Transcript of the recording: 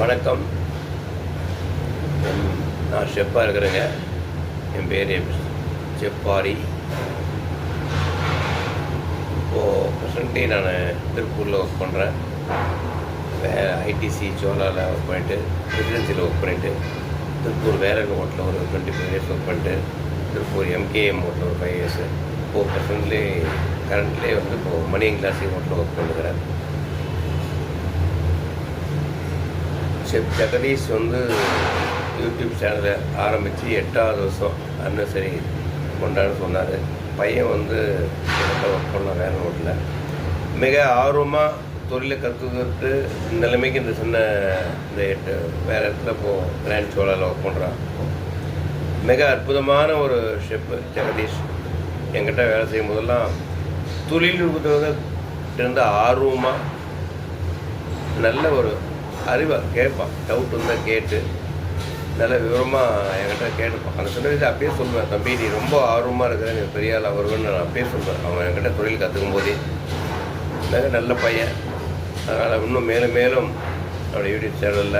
வணக்கம். நான் ஷெஃப்பாக இருக்கிறேங்க. என் பேர் செப்பாரி. இப்போது ப்ரெசண்ட்லி நான் திருப்பூரில் ஒர்க் பண்ணுறேன். ஐடிசி சோலாவில் ஒர்க் பண்ணிவிட்டு, ரெசிடென்சியில் ஒர்க் பண்ணிவிட்டு, திருப்பூர் வேலன் ஹோட்டலில் ஒரு 25 இயர்ஸ் ஒர்க் பண்ணிட்டு, திருப்பூர் எம்கேஎம் ஹோட்டலில் ஒரு 5 இயர்ஸு. இப்போது ப்ரெசண்ட்லி கரண்ட்லேயே இப்போது மணி கிளாஸிங் ஹோட்டலில் ஒர்க் பண்ணுறேன். செஃப் ஜெகதீஷ் யூடியூப் சேனலை ஆரம்பித்து 8வது வருஷம் அனிவர்சரி கொண்டாடுன்னு சொன்னார். பையன் ஒர்க் பண்ண வேலை ஹோட்டலில் மிக ஆர்வமாக தொழிலை கற்றுக்கிட்டு நிலைமைக்கு இந்த வேறு இடத்துல இப்போது கிராண்ட் சோலாவில் ஒர்க் பண்ணுறான். மிக அற்புதமான ஒரு ஷெஃப்பு ஜெகதீஷ். என்கிட்ட வேலை செய்யும் போதெல்லாம் தொழில்நுட்பத்திலிருந்து ஆர்வமாக நல்ல ஒரு அறிவாக கேட்பான். டவுட் இருந்தால் கேட்டு நல்ல விவரமாக என்கிட்ட கேட்டுப்பான். அந்த சொன்ன விஷயம் அப்பயே சொல்லுவேன், தம்பி நீ ரொம்ப ஆர்வமாக இருக்கிற, நீ பெரிய ஆள் வருவேன்னு நான் அப்பயே சொல்லுவேன். அவன் என்கிட்ட தொழில் கற்றுக்கும் போதே நல்ல பையன். அதனால் இன்னும் மேலும் மேலும் அவனுடைய யூடியூப் சேனலில்